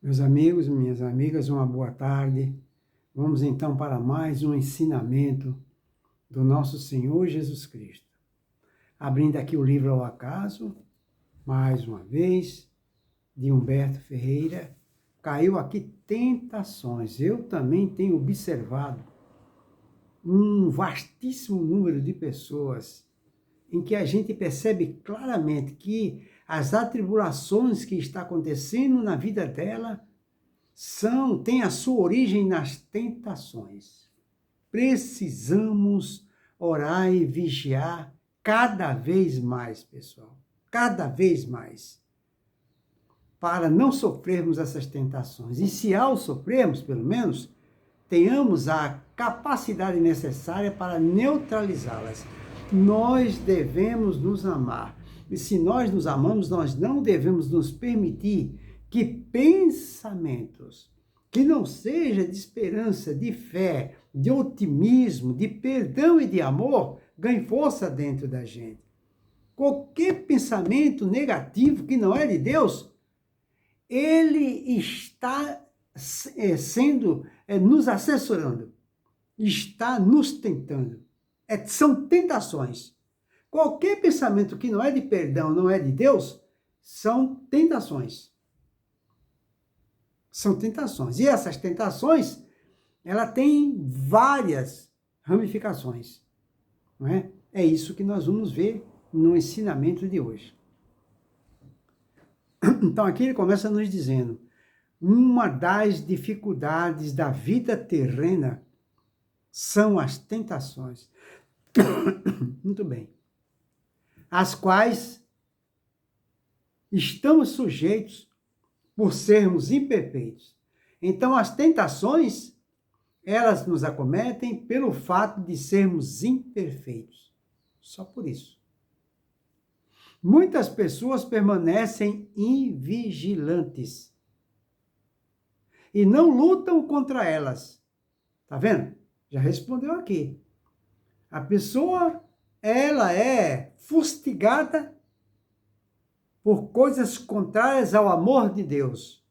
Meus amigos, minhas amigas, uma boa tarde. Vamos então para mais um ensinamento do nosso Senhor Jesus Cristo. Abrindo aqui o livro ao acaso, mais uma vez, de Humberto Ferreira, caiu aqui tentações. Eu também tenho observado um vastíssimo número de pessoas em que a gente percebe claramente que as atribulações que está acontecendo na vida dela têm a sua origem nas tentações. Precisamos orar e vigiar cada vez mais, pessoal, cada vez mais, para não sofrermos essas tentações. E se ao sofrermos, pelo menos, tenhamos a capacidade necessária para neutralizá-las. Nós devemos nos amar. E se nós nos amamos, nós não devemos nos permitir que pensamentos que não sejam de esperança, de fé, de otimismo, de perdão e de amor ganhem força dentro da gente. Qualquer pensamento negativo que não é de Deus, ele está nos assessorando, está nos tentando. São tentações. Qualquer pensamento que não é de perdão, não é de Deus, são tentações. São tentações. E essas tentações, ela tem várias ramificações. Não é? É isso que nós vamos ver no ensinamento de hoje. Então aqui ele começa nos dizendo: uma das dificuldades da vida terrena são as tentações. Muito bem. As quais estamos sujeitos por sermos imperfeitos. Então, as tentações, elas nos acometem pelo fato de sermos imperfeitos. Só por isso. Muitas pessoas permanecem invigilantes e não lutam contra elas. Tá vendo? Já respondeu aqui. A pessoa, ela é fustigada por coisas contrárias ao amor de Deus,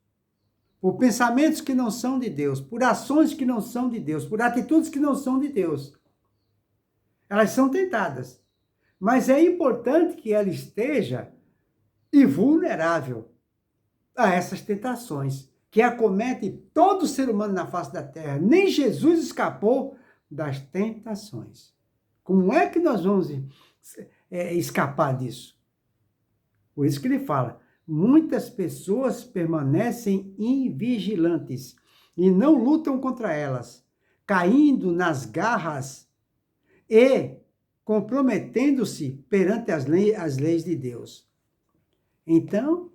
por pensamentos que não são de Deus, por ações que não são de Deus, por atitudes que não são de Deus. Elas são tentadas, mas é importante que ela esteja invulnerável a essas tentações, que acometem todo ser humano na face da terra. Nem Jesus escapou das tentações. Como é que nós vamos escapar disso? Por isso que ele fala, muitas pessoas permanecem invigilantes e não lutam contra elas, caindo nas garras e comprometendo-se perante as leis de Deus. Então,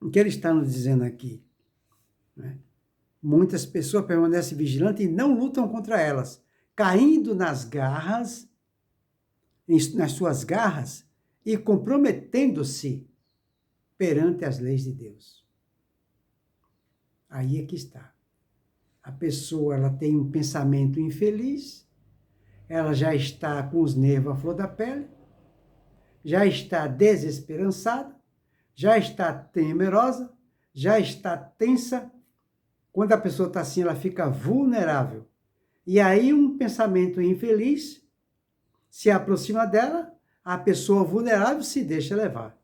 o que ele está nos dizendo aqui? Né? Muitas pessoas permanecem vigilantes e não lutam contra elas, caindo nas garras, nas suas garras, e comprometendo-se perante as leis de Deus. Aí é que está. A pessoa, ela tem um pensamento infeliz, ela já está com os nervos à flor da pele, já está desesperançada, já está temerosa, já está tensa. Quando a pessoa está assim, ela fica vulnerável. E aí um pensamento infeliz se aproxima dela, a pessoa vulnerável se deixa levar.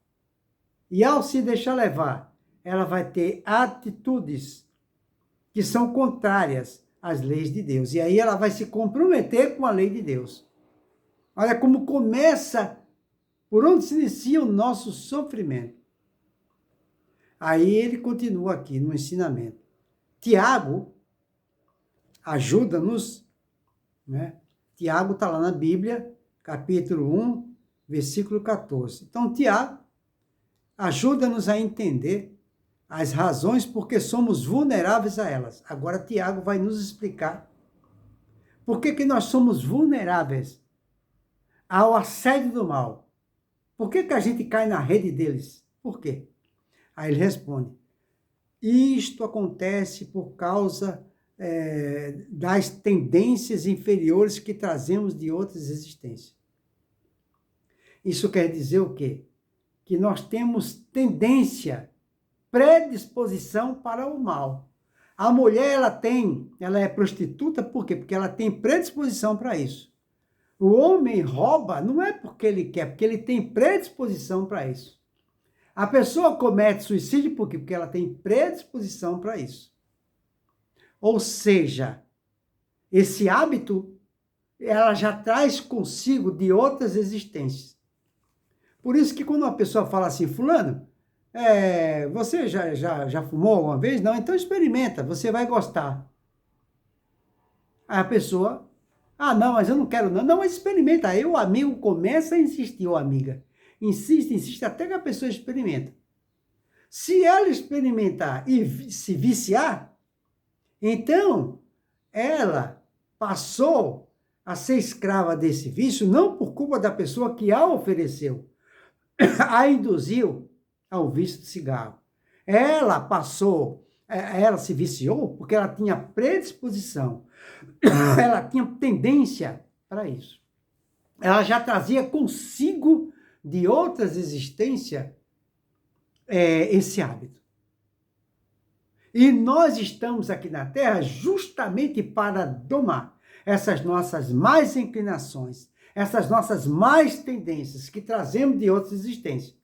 E ao se deixar levar, ela vai ter atitudes que são contrárias às leis de Deus. E aí ela vai se comprometer com a lei de Deus. Olha como começa, por onde se inicia o nosso sofrimento. Aí ele continua aqui no ensinamento. Tiago ajuda-nos, né? Tiago está lá na Bíblia, capítulo 1, versículo 14. Então, Tiago ajuda-nos a entender as razões porque somos vulneráveis a elas. Agora, Tiago vai nos explicar por que nós somos vulneráveis ao assédio do mal. Por que a gente cai na rede deles? Por quê? Aí ele responde, isto acontece por causa das tendências inferiores que trazemos de outras existências. Isso quer dizer o quê? Que nós temos tendência predisposição para o mal. A mulher, ela é prostituta, por quê? Porque ela tem predisposição para isso. O homem rouba não é porque ele quer, porque ele tem predisposição para isso. A pessoa comete suicídio por quê? Porque ela tem predisposição para isso. Ou seja, esse hábito, ela já traz consigo de outras existências. Por isso que quando uma pessoa fala assim, fulano, você já fumou alguma vez? Não, então experimenta, você vai gostar. Aí a pessoa, não, mas eu não quero não. Não, mas experimenta. Aí o amigo começa a insistir, ou amiga. Insiste, até que a pessoa experimenta. Se ela experimentar e se viciar, então ela passou a ser escrava desse vício, não por culpa da pessoa que a ofereceu, a induziu ao vício do cigarro. Ela se viciou porque ela tinha predisposição, ela tinha tendência para isso. Ela já trazia consigo de outras existências esse hábito. E nós estamos aqui na Terra justamente para domar essas nossas más inclinações, essas nossas más tendências que trazemos de outras existências.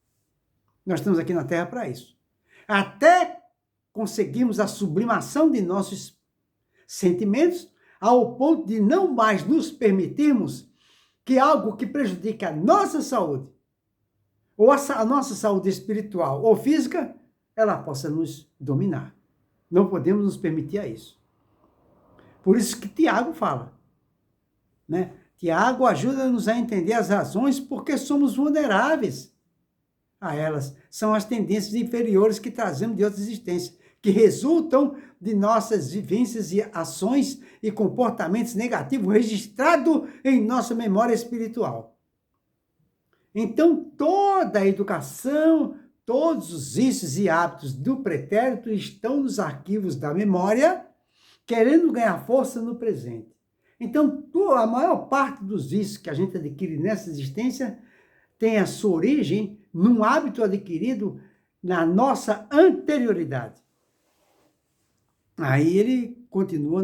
Nós estamos aqui na Terra para isso. Até conseguirmos a sublimação de nossos sentimentos ao ponto de não mais nos permitirmos que algo que prejudique a nossa saúde, ou a nossa saúde espiritual ou física, ela possa nos dominar. Não podemos nos permitir a isso. Por isso que Tiago fala, né? Tiago ajuda-nos a entender as razões porque somos vulneráveis a elas. São as tendências inferiores que trazemos de outras existências, que resultam de nossas vivências e ações e comportamentos negativos registrados em nossa memória espiritual. Então, toda a educação, todos os vícios e hábitos do pretérito estão nos arquivos da memória, querendo ganhar força no presente. Então, a maior parte dos vícios que a gente adquire nessa existência tem a sua origem num hábito adquirido na nossa anterioridade. Aí ele continua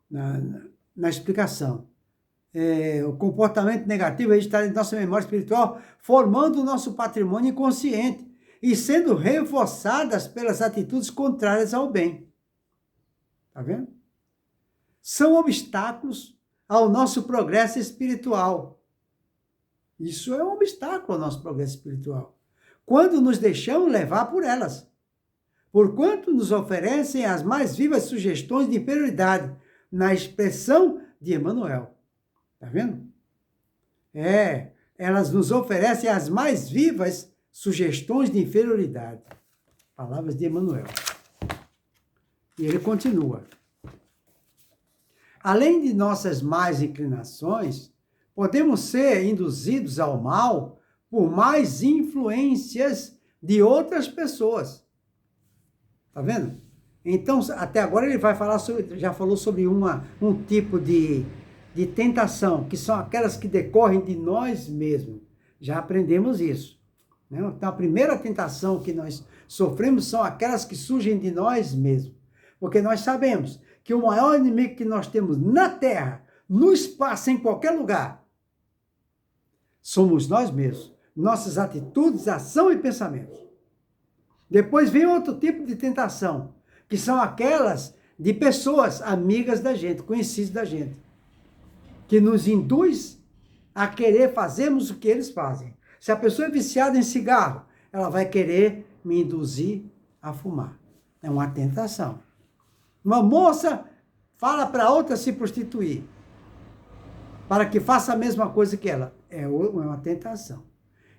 na explicação. O comportamento negativo é registrado em nossa memória espiritual, formando o nosso patrimônio inconsciente e sendo reforçadas pelas atitudes contrárias ao bem. Tá vendo? São obstáculos ao nosso progresso espiritual. Isso é um obstáculo ao nosso progresso espiritual. Quando nos deixamos levar por elas. Porquanto nos oferecem as mais vivas sugestões de inferioridade, na expressão de Emmanuel. Tá vendo? Elas nos oferecem as mais vivas sugestões de inferioridade. Palavras de Emmanuel. E ele continua. Além de nossas más inclinações, podemos ser induzidos ao mal por mais influências de outras pessoas. Tá vendo? Então, até agora ele vai falar já falou sobre um tipo de tentação, que são aquelas que decorrem de nós mesmos. Já aprendemos isso. Né? Então, a primeira tentação que nós sofremos são aquelas que surgem de nós mesmos. Porque nós sabemos que o maior inimigo que nós temos na Terra, no espaço, em qualquer lugar, somos nós mesmos. Nossas atitudes, ação e pensamentos. Depois vem outro tipo de tentação, que são aquelas de pessoas amigas da gente, conhecidas da gente, que nos induz a querer fazermos o que eles fazem. Se a pessoa é viciada em cigarro, ela vai querer me induzir a fumar. É uma tentação. Uma moça fala para outra se prostituir, para que faça a mesma coisa que ela. É uma tentação.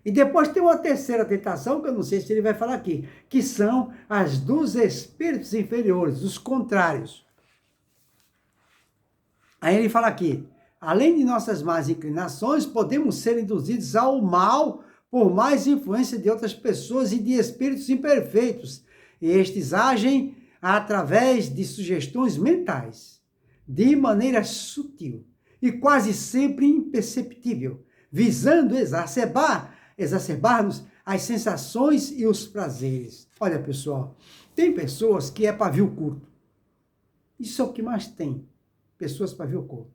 E depois tem uma terceira tentação, que eu não sei se ele vai falar aqui, que são as dos espíritos inferiores, os contrários. Aí ele fala aqui, além de nossas más inclinações, podemos ser induzidos ao mal por mais influência de outras pessoas e de espíritos imperfeitos. E estes agem através de sugestões mentais, de maneira sutil e quase sempre imperceptível, visando exacerbar-nos as sensações e os prazeres. Olha, pessoal, tem pessoas que é pavio curto. Isso é o que mais tem, pessoas pavio curto.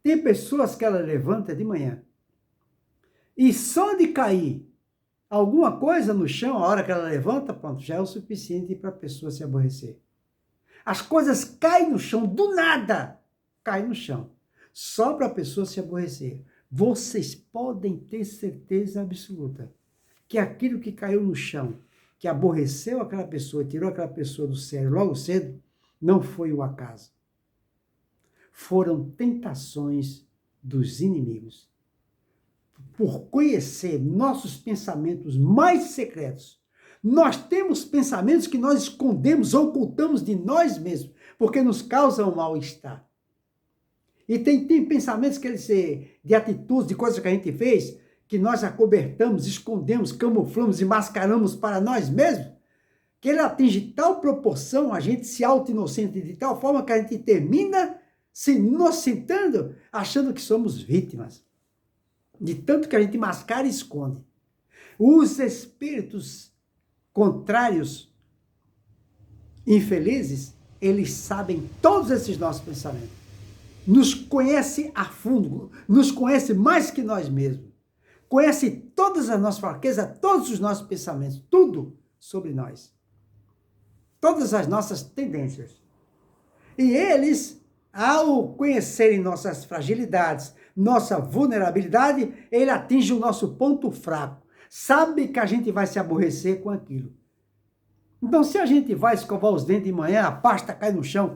Tem pessoas que ela levanta de manhã e só de cair alguma coisa no chão, a hora que ela levanta, pronto, já é o suficiente para a pessoa se aborrecer. As coisas caem no chão, do nada, caem no chão, só para a pessoa se aborrecer. Vocês podem ter certeza absoluta que aquilo que caiu no chão, que aborreceu aquela pessoa, tirou aquela pessoa do sério logo cedo, não foi o acaso. Foram tentações dos inimigos. Por conhecer nossos pensamentos mais secretos, nós temos pensamentos que nós escondemos, ocultamos de nós mesmos, porque nos causam mal-estar. E tem pensamentos que eles de atitudes, de coisas que a gente fez, que nós acobertamos, escondemos, camuflamos e mascaramos para nós mesmos, que ele atinge tal proporção, a gente se auto-inocente de tal forma que a gente termina se inocentando, achando que somos vítimas. De tanto que a gente mascara e esconde. Os espíritos contrários, infelizes, eles sabem todos esses nossos pensamentos. Nos conhece a fundo, nos conhece mais que nós mesmos. Conhece todas as nossas fraquezas, todos os nossos pensamentos, tudo sobre nós. Todas as nossas tendências. E eles, ao conhecerem nossas fragilidades, nossa vulnerabilidade, ele atinge o nosso ponto fraco. Sabe que a gente vai se aborrecer com aquilo. Então, se a gente vai escovar os dentes de manhã, a pasta cai no chão,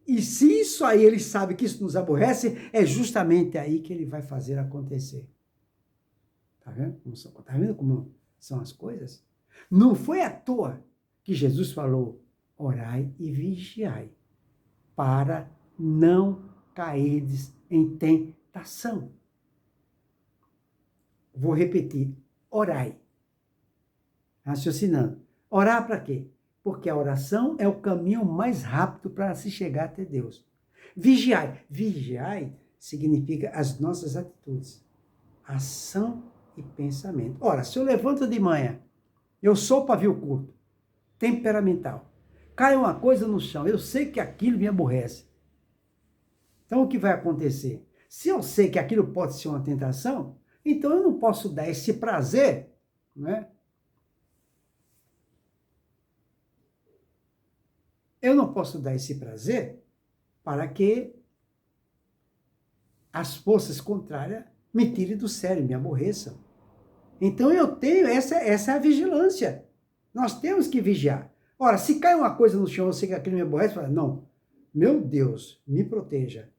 e se isso aí ele sabe que isso nos aborrece, é justamente aí que ele vai fazer acontecer. Tá vendo? Tá vendo como são as coisas? Não foi à toa que Jesus falou, orai e vigiai, para não cairdes em tentação. Vou repetir, orai. Raciocinando. Orar para quê? Porque a oração é o caminho mais rápido para se chegar até Deus. Vigiai. Vigiai significa as nossas atitudes, ação e pensamento. Ora, se eu levanto de manhã, eu sou pavio curto, temperamental, cai uma coisa no chão, eu sei que aquilo me aborrece. Então, o que vai acontecer? Se eu sei que aquilo pode ser uma tentação, então eu não posso dar esse prazer, não é? Eu não posso dar esse prazer para que as forças contrárias me tirem do sério, me aborreçam. Então eu tenho essa é a vigilância. Nós temos que vigiar. Ora, se cai uma coisa no chão, eu sei que aquilo me aborrece, fala, não, meu Deus, me proteja.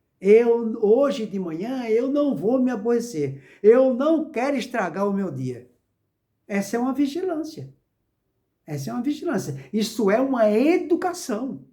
Hoje de manhã, eu não vou me aborrecer. Eu não quero estragar o meu dia. Essa é uma vigilância. Essa é uma vigilância. Isso é uma educação.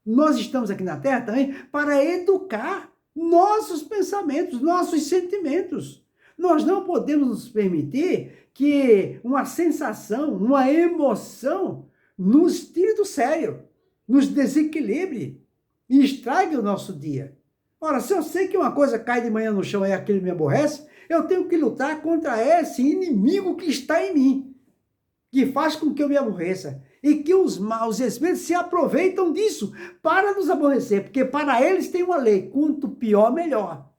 Nós estamos aqui na Terra também para educar nossos pensamentos, nossos sentimentos. Nós não podemos nos permitir que uma sensação, uma emoção nos tire do sério, nos desequilibre e estrague o nosso dia. Ora, se eu sei que uma coisa cai de manhã no chão e aquilo me aborrece, eu tenho que lutar contra esse inimigo que está em mim, que faz com que eu me aborreça. E que os maus espíritos se aproveitam disso para nos aborrecer, porque para eles tem uma lei, quanto pior, melhor.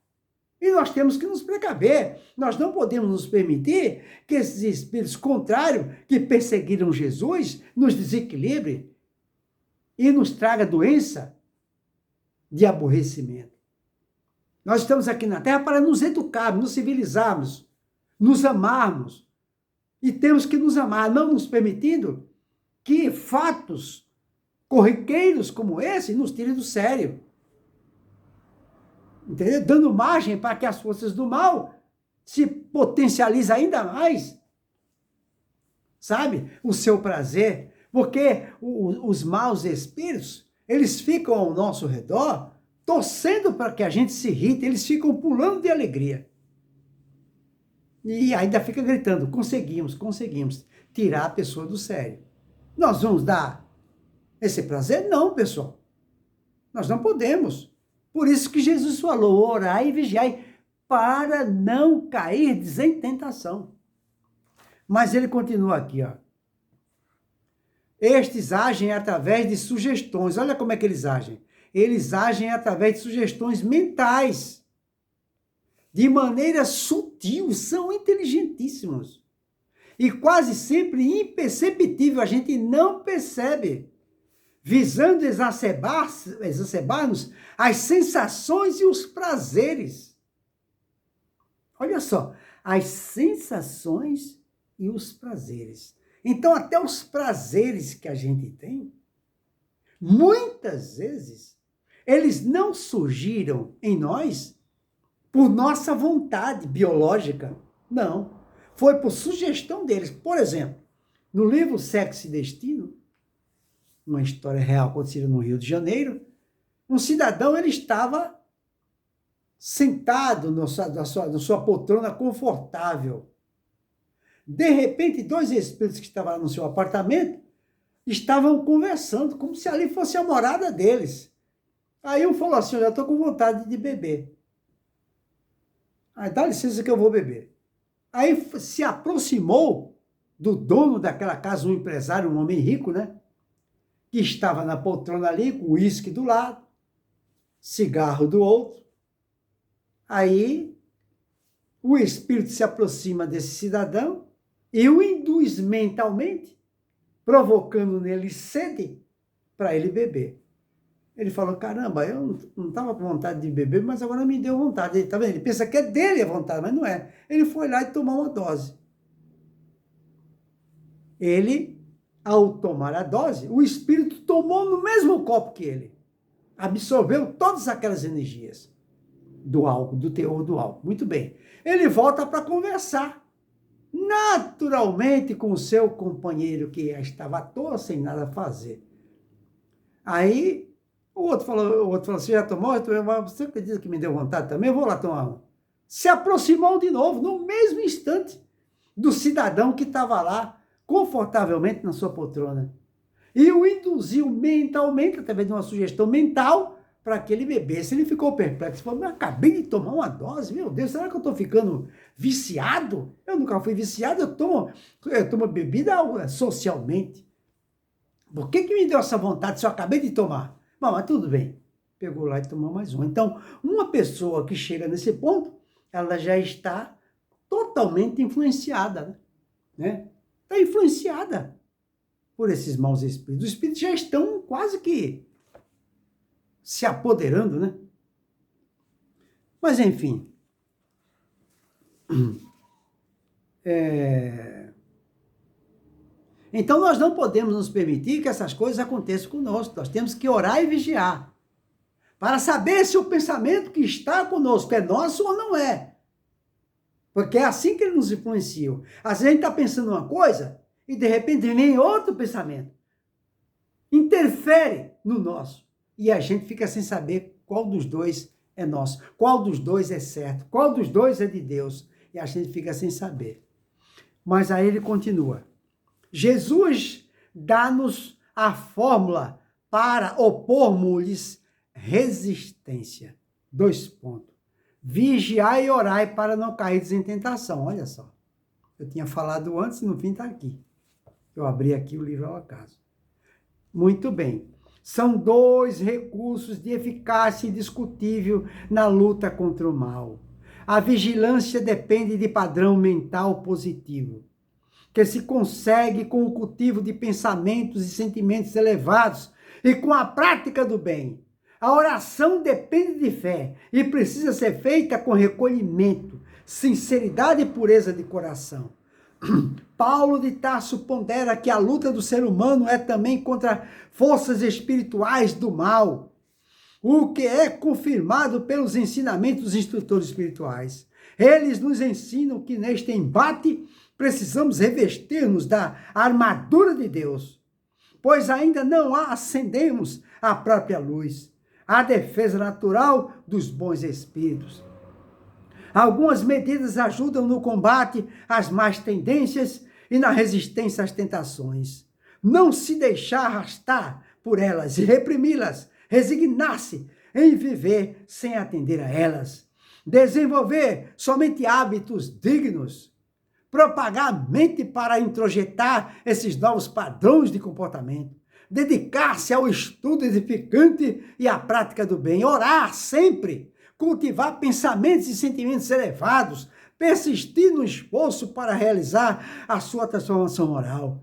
E nós temos que nos precaver. Nós não podemos nos permitir que esses espíritos contrários, que perseguiram Jesus, nos desequilibrem e nos traga doença de aborrecimento. Nós estamos aqui na Terra para nos educarmos, nos civilizarmos, nos amarmos. E temos que nos amar, não nos permitindo que fatos corriqueiros como esse nos tirem do sério. Entendeu? Dando margem para que as forças do mal se potencializem ainda mais. Sabe? O seu prazer. Porque os maus espíritos, eles ficam ao nosso redor torcendo para que a gente se irrite, eles ficam pulando de alegria. E ainda fica gritando, conseguimos tirar a pessoa do sério. Nós vamos dar esse prazer? Não, pessoal. Nós não podemos. Por isso que Jesus falou, orai e vigiai, para não cair em tentação. Mas ele continua aqui, ó. Estes agem através de sugestões. Olha como é que eles agem. Eles agem através de sugestões mentais. De maneira sutil, são inteligentíssimos. E quase sempre imperceptível, a gente não percebe. Visando exacerbar-nos as sensações e os prazeres. Olha só, as sensações e os prazeres. Então, até os prazeres que a gente tem, muitas vezes, eles não surgiram em nós por nossa vontade biológica. Não. Foi por sugestão deles. Por exemplo, no livro Sexo e Destino, uma história real acontecida no Rio de Janeiro, um cidadão, ele estava sentado na sua poltrona confortável. De repente, dois espíritos que estavam lá no seu apartamento estavam conversando, como se ali fosse a morada deles. Aí um falou assim, eu estou com vontade de beber. Aí dá licença que eu vou beber. Aí se aproximou do dono daquela casa, um empresário, um homem rico, né? Que estava na poltrona ali, com uísque do lado, cigarro do outro. Aí o espírito se aproxima desse cidadão e o induz mentalmente, provocando nele sede para ele beber. Ele falou, caramba, eu não estava com vontade de beber, mas agora me deu vontade. Ele, tá vendo? Ele pensa que é dele a vontade, mas não é. Ele foi lá e tomou uma dose. Ele, ao tomar a dose, o espírito tomou no mesmo copo que ele. Absorveu todas aquelas energias do álcool, do teor do álcool. Muito bem. Ele volta para conversar. Naturalmente com o seu companheiro, que estava à toa, sem nada a fazer. Aí, o outro falou, você já tomou? Você acredita que me deu vontade também? Eu vou lá tomar um. Se aproximou de novo, no mesmo instante, do cidadão que estava lá, confortavelmente na sua poltrona. E o induziu mentalmente, através de uma sugestão mental, para que ele bebesse. Ele ficou perplexo, falou, mas acabei de tomar uma dose, meu Deus, será que eu estou ficando viciado? Eu nunca fui viciado, eu tomo bebida socialmente. Por que me deu essa vontade se eu acabei de tomar? Bom, mas tudo bem. Pegou lá e tomou mais um. Então, uma pessoa que chega nesse ponto, ela já está totalmente influenciada, né? Está influenciada por esses maus espíritos. Os espíritos já estão quase que se apoderando, né? Mas, enfim. Então, nós não podemos nos permitir que essas coisas aconteçam conosco. Nós temos que orar e vigiar. Para saber se o pensamento que está conosco é nosso ou não é. Porque é assim que ele nos influencia. Às vezes a gente está pensando uma coisa e, de repente, vem outro pensamento. Interfere no nosso. E a gente fica sem saber qual dos dois é nosso, qual dos dois é certo, qual dos dois é de Deus. E a gente fica sem saber. Mas aí ele continua. Jesus dá-nos a fórmula para opormos-lhes resistência. 2 pontos. Vigiai e orai para não cair em tentação. Olha só. Eu tinha falado antes e no fim está aqui. Eu abri aqui o livro ao acaso. Muito bem. São 2 recursos de eficácia indiscutível na luta contra o mal. A vigilância depende de padrão mental positivo, que se consegue com o cultivo de pensamentos e sentimentos elevados e com a prática do bem. A oração depende de fé e precisa ser feita com recolhimento, sinceridade e pureza de coração. Paulo de Tarso pondera que a luta do ser humano é também contra forças espirituais do mal, o que é confirmado pelos ensinamentos dos instrutores espirituais. Eles nos ensinam que neste embate precisamos revestir-nos da armadura de Deus, pois ainda não acendemos a própria luz, a defesa natural dos bons espíritos. Algumas medidas ajudam no combate às más tendências e na resistência às tentações. Não se deixar arrastar por elas e reprimi-las, resignar-se em viver sem atender a elas. Desenvolver somente hábitos dignos, propagar a mente para introjetar esses novos padrões de comportamento, dedicar-se ao estudo edificante e à prática do bem, orar sempre, cultivar pensamentos e sentimentos elevados, persistir no esforço para realizar a sua transformação moral,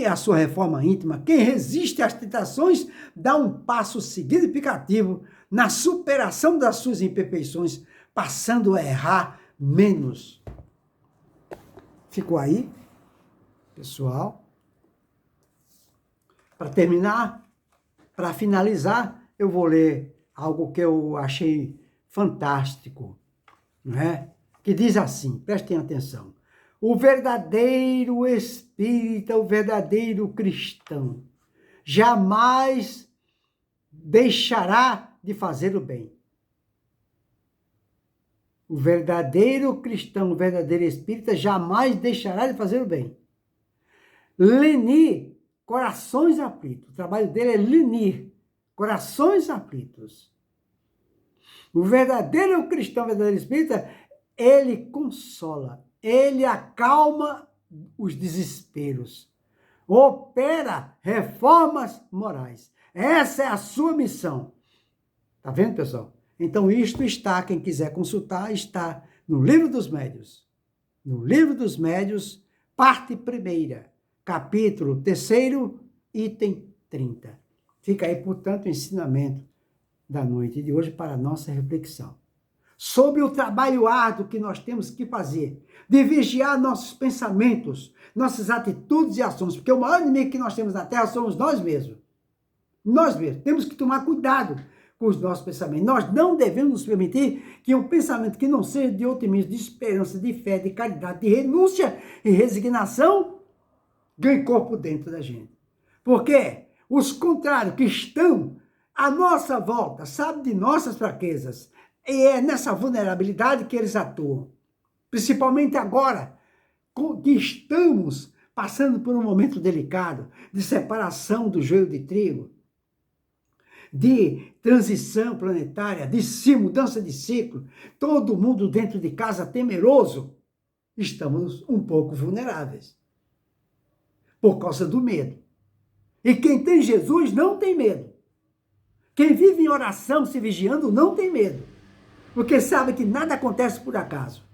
a sua reforma íntima. Quem resiste às tentações dá um passo significativo na superação das suas imperfeições, passando a errar menos. Ficou aí, pessoal? Para terminar, para finalizar, eu vou ler algo que eu achei fantástico, não é? Que diz assim, prestem atenção: o verdadeiro espírita, o verdadeiro cristão, jamais deixará de fazer o bem. O verdadeiro cristão, o verdadeiro espírita, jamais deixará de fazer o bem. Lenir, Corações Aflitos. O trabalho dele é lenir, Corações Aflitos. O verdadeiro cristão, o verdadeiro espírita, ele consola, ele acalma os desesperos, opera reformas morais. Essa é a sua missão. Tá vendo, pessoal? Então, isto está, quem quiser consultar, está no Livro dos Médiuns. No Livro dos Médiuns, parte 1ª, capítulo 3º, item 30. Fica aí, portanto, o ensinamento da noite de hoje para a nossa reflexão. Sobre o trabalho árduo que nós temos que fazer, de vigiar nossos pensamentos, nossas atitudes e ações, porque o maior inimigo que nós temos na Terra somos nós mesmos. Nós mesmos. Temos que tomar cuidado com os nossos pensamentos. Nós não devemos nos permitir que um pensamento que não seja de otimismo, de esperança, de fé, de caridade, de renúncia e resignação, ganhe corpo dentro da gente. Porque os contrários que estão à nossa volta sabem de nossas fraquezas. E é nessa vulnerabilidade que eles atuam. Principalmente agora, que estamos passando por um momento delicado de separação do joio de trigo, de transição planetária, de mudança de ciclo, todo mundo dentro de casa temeroso, estamos um pouco vulneráveis por causa do medo. E quem tem Jesus não tem medo. Quem vive em oração, se vigiando, não tem medo, porque sabe que nada acontece por acaso.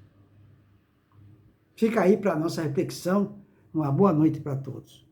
Fica aí para a nossa reflexão. Uma boa noite para todos.